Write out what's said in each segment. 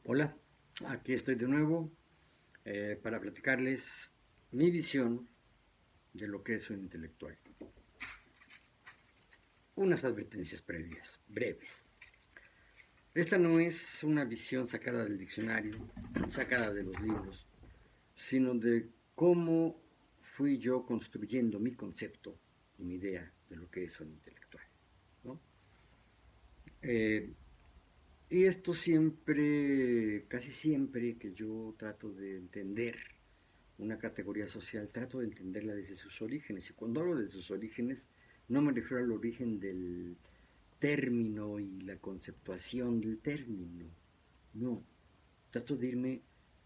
Hola, aquí estoy de nuevo para platicarles mi visión de lo que es un intelectual. Unas advertencias previas, breves. Esta no es una visión sacada del diccionario, sacada de los libros, sino de cómo fui yo construyendo mi concepto y mi idea de lo que es un intelectual, ¿no? Eh, y esto siempre, casi siempre que yo trato de entender una categoría social, trato de entenderla desde sus orígenes. Y cuando hablo de sus orígenes, no me refiero al origen del término y la conceptuación del término. No, trato de irme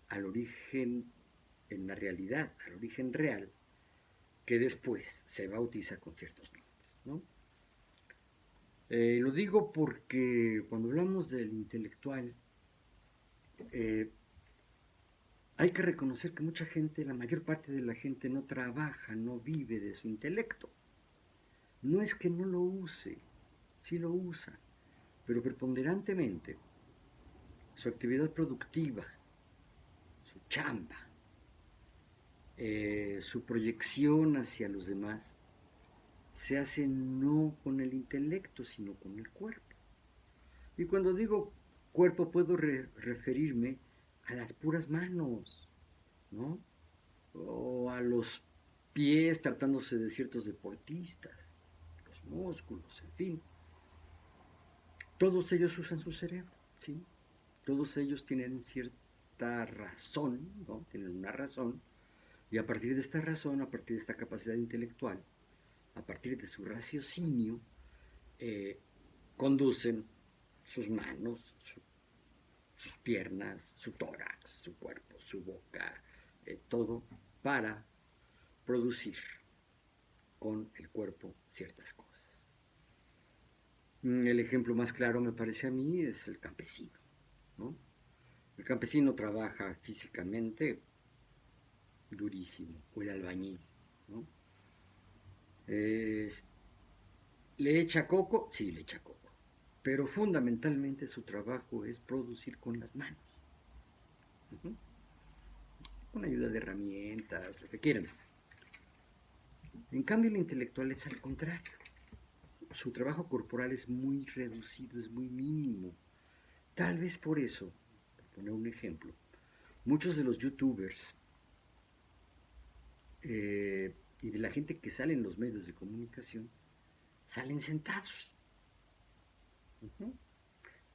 al origen en la realidad, al origen real, que después se bautiza con ciertos nombres, ¿no? Lo digo porque cuando hablamos del intelectual, eh, hay que reconocer que mucha gente, la mayor parte de la gente no trabaja, no vive de su intelecto. No es que no lo use, sí lo usa, pero preponderantemente su actividad productiva, su chamba, su proyección hacia los demás, se hace no con el intelecto, sino con el cuerpo. Y cuando digo cuerpo puedo referirme a las puras manos, ¿no? O a los pies tratándose de ciertos deportistas, los músculos, en fin. Todos ellos usan su cerebro, ¿sí? Todos ellos tienen cierta razón, ¿no? Tienen una razón, y a partir de esta razón, a partir de esta capacidad intelectual, a partir de su raciocinio, eh, conducen sus manos, sus piernas, su tórax, su cuerpo, su boca, todo para producir con el cuerpo ciertas cosas. El ejemplo más claro, me parece a mí, es el campesino, ¿no? El campesino trabaja físicamente durísimo, o el albañil, ¿no? Eh, ¿Le echa coco? Sí, le echa coco. Pero fundamentalmente su trabajo es producir con las manos, uh-huh, con ayuda de herramientas, lo que quieran. En cambio, el intelectual es al contrario. Su trabajo corporal es muy reducido, es muy mínimo. Tal vez por eso, por poner un ejemplo, muchos de los youtubers y de la gente que sale en los medios de comunicación salen sentados. Uh-huh.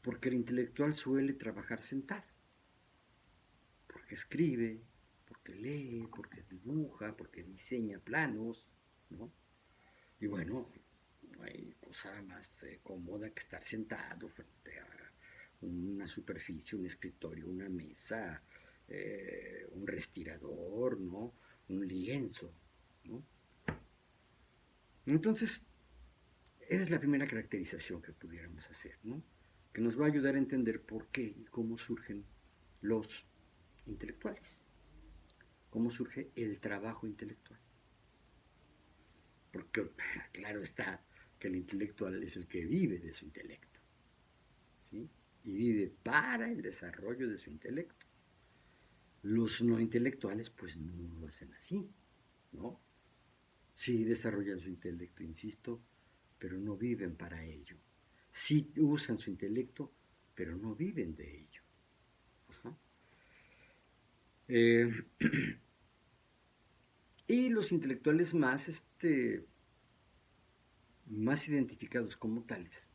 Porque el intelectual suele trabajar sentado. Porque escribe, porque lee, porque dibuja, porque diseña planos, ¿no? Y bueno, no hay cosa más cómoda que estar sentado frente a una superficie, un escritorio, una mesa, un respirador, ¿no? Un lienzo, ¿no? Entonces, esa es la primera caracterización que pudiéramos hacer, ¿no? Que nos va a ayudar a entender por qué y cómo surgen los intelectuales, cómo surge el trabajo intelectual. Porque claro está que el intelectual es el que vive de su intelecto, ¿sí? Y vive para el desarrollo de su intelecto. Los no intelectuales pues no lo hacen así, ¿no? Sí desarrollan su intelecto, insisto, pero no viven para ello. Sí usan su intelecto, pero no viven de ello. Ajá. Eh, y los intelectuales más identificados como tales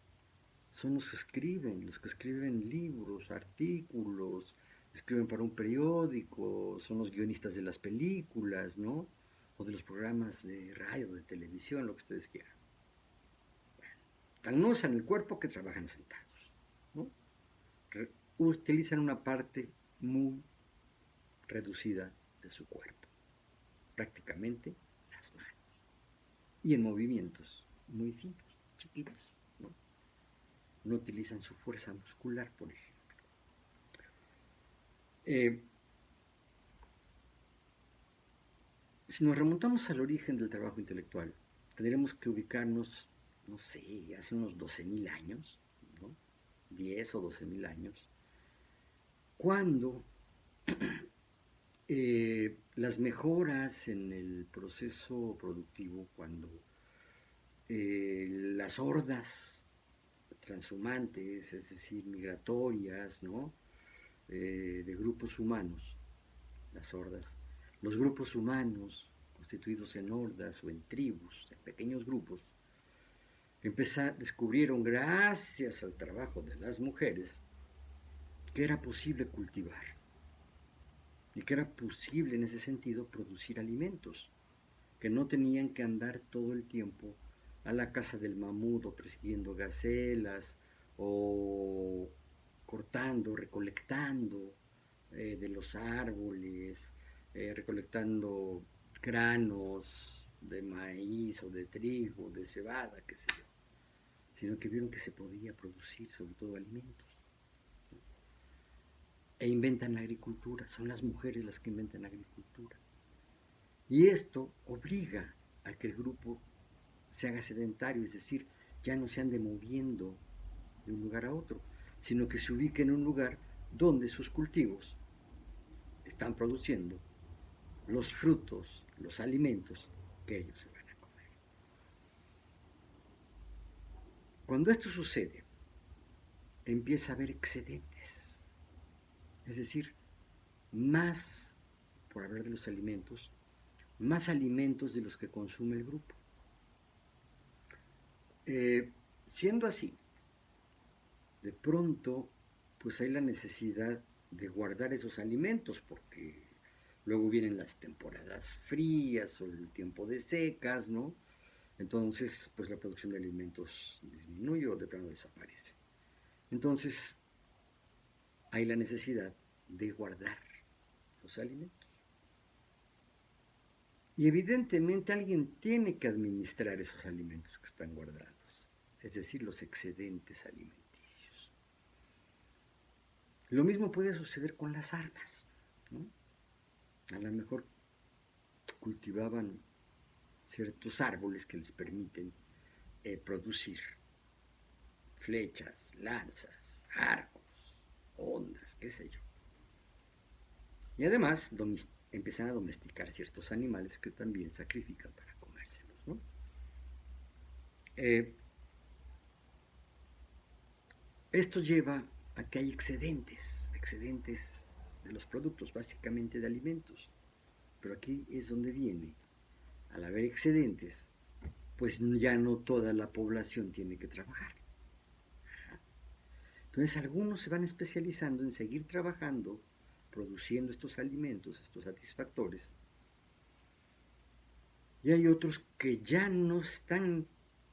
son los que escriben libros, artículos, escriben para un periódico, son los guionistas de las películas, ¿no? O de los programas de radio, de televisión, lo que ustedes quieran. Tan no usan el cuerpo que trabajan sentados, ¿no? Utilizan una parte muy reducida de su cuerpo, prácticamente las manos, y en movimientos muy finos, chiquitos, ¿no? No utilizan su fuerza muscular, por ejemplo. Eh, si nos remontamos al origen del trabajo intelectual, tendremos que ubicarnos, no sé, hace unos 12.000 años, ¿no? 10 o 12.000 años, cuando las mejoras en el proceso productivo, cuando las hordas transhumantes, es decir, migratorias, ¿no? De grupos humanos, las hordas, los grupos humanos constituidos en hordas o en tribus, en pequeños grupos, descubrieron, gracias al trabajo de las mujeres, que era posible cultivar y que era posible en ese sentido producir alimentos, que no tenían que andar todo el tiempo a la caza del mamut o persiguiendo gacelas o cortando, recolectando de los árboles, recolectando granos de maíz o de trigo, de cebada, qué sé yo, sino que vieron que se podía producir sobre todo alimentos. E inventan la agricultura, son las mujeres las que inventan la agricultura. Y esto obliga a que el grupo se haga sedentario, es decir, ya no se ande moviendo de un lugar a otro, sino que se ubique en un lugar donde sus cultivos están produciendo los frutos, los alimentos que ellos se van a comer. Cuando esto sucede, empieza a haber excedentes, es decir, más, por hablar de los alimentos, más alimentos de los que consume el grupo. Siendo así, de pronto, pues hay la necesidad de guardar esos alimentos, porque luego vienen las temporadas frías o el tiempo de secas, ¿no? Entonces, pues la producción de alimentos disminuye o de plano desaparece. Entonces, hay la necesidad de guardar los alimentos. Y evidentemente alguien tiene que administrar esos alimentos que están guardados, es decir, los excedentes alimenticios. Lo mismo puede suceder con las armas, ¿no? A lo mejor cultivaban ciertos árboles que les permiten producir flechas, lanzas, arcos, ondas, qué sé yo. Y además empiezan a domesticar ciertos animales que también sacrifican para comérselos, ¿no? Esto lleva a que hay excedentes de los productos, básicamente de alimentos. Pero aquí es donde viene, al haber excedentes, pues ya no toda la población tiene que trabajar. Entonces algunos se van especializando en seguir trabajando, produciendo estos alimentos, estos satisfactores, y hay otros que ya no están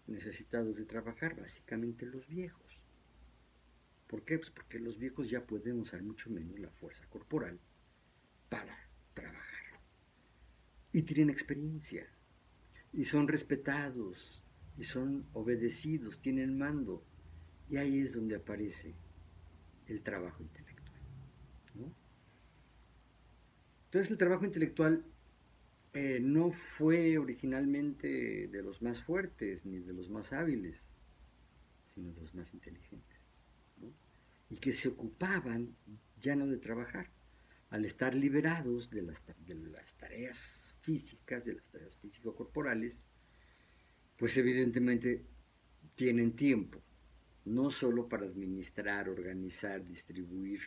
necesitados de trabajar, básicamente los viejos. ¿Por qué? Pues porque los viejos ya pueden usar mucho menos la fuerza corporal para trabajar. Y tienen experiencia, y son respetados, y son obedecidos, tienen mando. Y ahí es donde aparece el trabajo intelectual, ¿no? Entonces el trabajo intelectual no fue originalmente de los más fuertes ni de los más hábiles, sino de los más inteligentes, ¿no? Y que se ocupaban ya no de trabajar, al estar liberados de las tareas físicas, de las tareas físico-corporales, pues evidentemente tienen tiempo, no solo para administrar, organizar, distribuir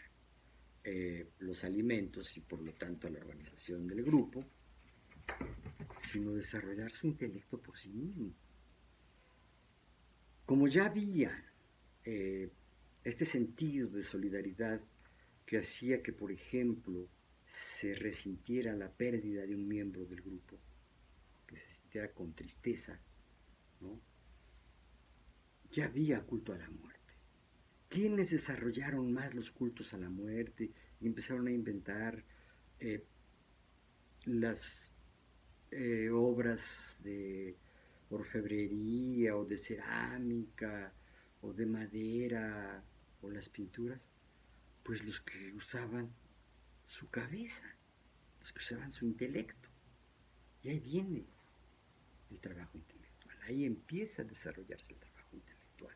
los alimentos y por lo tanto la organización del grupo, sino desarrollar su intelecto por sí mismo. Como ya había este sentido de solidaridad que hacía que, por ejemplo, se resintiera la pérdida de un miembro del grupo, que se sintiera con tristeza, ¿no? Ya había culto a la muerte. ¿Quiénes desarrollaron más los cultos a la muerte y empezaron a inventar las obras de orfebrería o de cerámica o de madera o las pinturas? Pues los que usaban su cabeza, los que usaban su intelecto. Y ahí viene el trabajo intelectual, ahí empieza a desarrollarse el trabajo intelectual,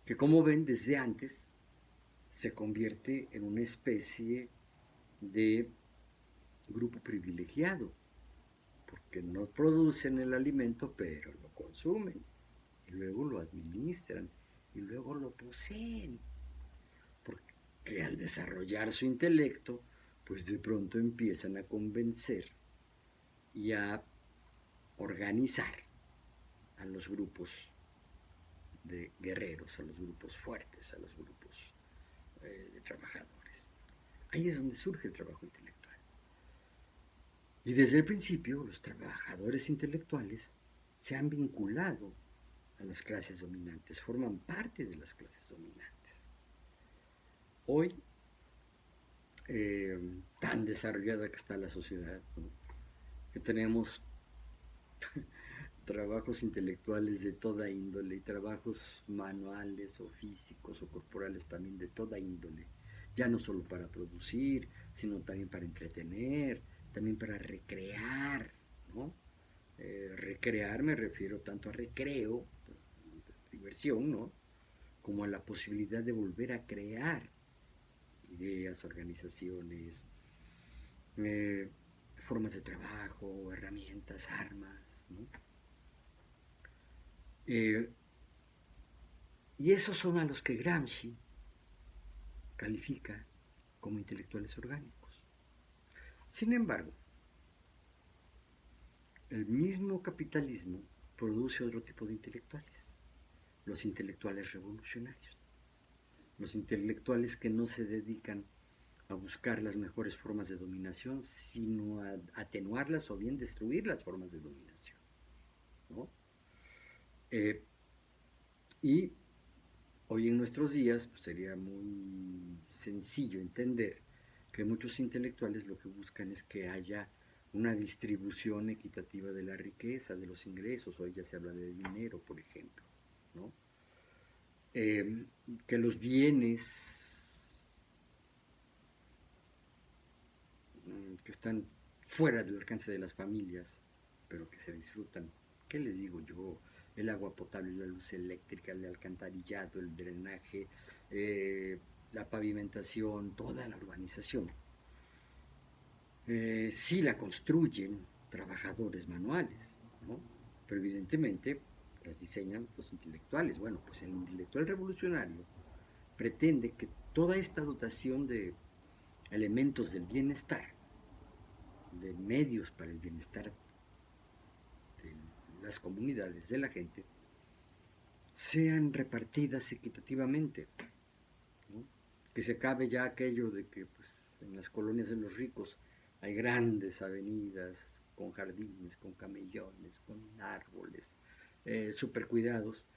que como ven desde antes se convierte en una especie de grupo privilegiado, porque no producen el alimento, pero lo consumen, y luego lo administran, y luego lo poseen, porque al desarrollar su intelecto, pues de pronto empiezan a convencer y a organizar a los grupos de guerreros, a los grupos fuertes, a los grupos de trabajadores. Ahí es donde surge el trabajo intelectual. Y desde el principio los trabajadores intelectuales se han vinculado a las clases dominantes, forman parte de las clases dominantes. Hoy, tan desarrollada que está la sociedad, ¿no?, que tenemos trabajos intelectuales de toda índole y trabajos manuales o físicos o corporales también de toda índole, ya no solo para producir, sino también para entretener, también para recrear, ¿no? Recrear me refiero tanto a recreo, diversión, ¿no?, como a la posibilidad de volver a crear ideas, organizaciones, formas de trabajo, herramientas, armas, ¿no? Y esos son a los que Gramsci califica como intelectuales orgánicos. Sin embargo, el mismo capitalismo produce otro tipo de intelectuales, los intelectuales revolucionarios, los intelectuales que no se dedican a buscar las mejores formas de dominación, sino a atenuarlas o bien destruir las formas de dominación, ¿no? Y hoy en nuestros días pues, sería muy sencillo entender que muchos intelectuales lo que buscan es que haya una distribución equitativa de la riqueza, de los ingresos. Hoy ya se habla de dinero, por ejemplo, ¿no? Que los bienes que están fuera del alcance de las familias, pero que se disfrutan. ¿Qué les digo yo? El agua potable, la luz eléctrica, el alcantarillado, el drenaje, la pavimentación, toda la urbanización. Sí la construyen trabajadores manuales, ¿no? Pero evidentemente las diseñan los intelectuales. Bueno, pues el intelectual revolucionario pretende que toda esta dotación de elementos del bienestar, de medios para el bienestar de las comunidades, de la gente, sean repartidas equitativamente, ¿no? Que se acabe ya aquello de que pues, en las colonias de los ricos hay grandes avenidas con jardines, con camellones, con árboles, súper cuidados,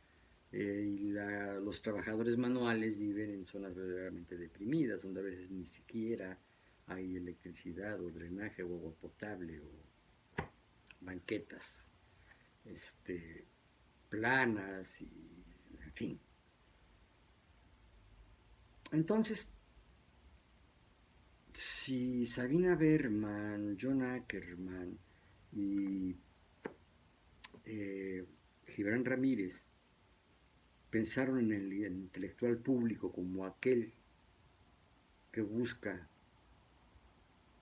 y los trabajadores manuales viven en zonas verdaderamente deprimidas, donde a veces ni siquiera hay electricidad o drenaje o agua potable o banquetas planas y en fin. Entonces, si Sabina Berman, John Ackerman y Gibran Ramírez pensaron en el intelectual público como aquel que busca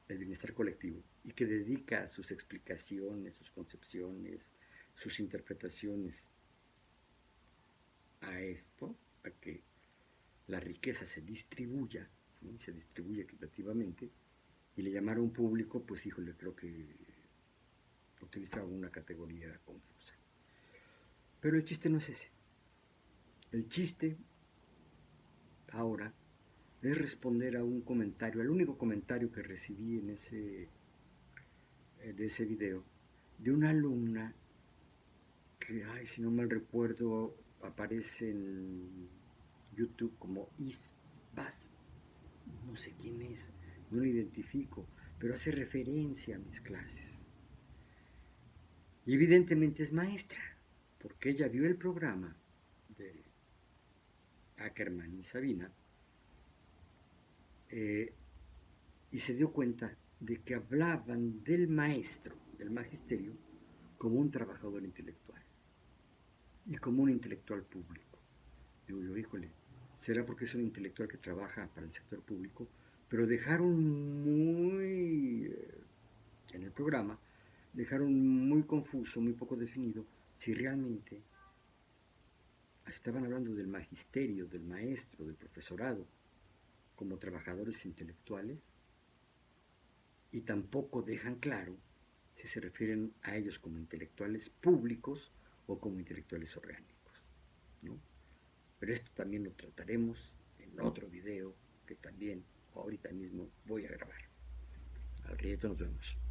el bienestar colectivo y que dedica sus explicaciones, sus concepciones, sus interpretaciones a esto, a que la riqueza se distribuya, ¿no?, se distribuye equitativamente, y le llamaron público, pues híjole, creo que utilizaba una categoría confusa. Pero el chiste no es ese. El chiste ahora es responder a un comentario, al único comentario que recibí en de ese video, de una alumna que, ay, si no mal recuerdo, aparece en YouTube como Isbas. No sé quién es, no lo identifico, pero hace referencia a mis clases. Y evidentemente es maestra, porque ella vio el programa de Ackerman y Sabina y se dio cuenta de que hablaban del maestro, del magisterio, como un trabajador intelectual y como un intelectual público. Digo yo, híjole, será porque es un intelectual que trabaja para el sector público, pero dejaron muy, en el programa, dejaron muy confuso, muy poco definido, si realmente estaban hablando del magisterio, del maestro, del profesorado, como trabajadores intelectuales, y tampoco dejan claro si se refieren a ellos como intelectuales públicos o como intelectuales orgánicos, ¿no? Pero esto también lo trataremos en otro video que también ahorita mismo voy a grabar. Al ratito nos vemos.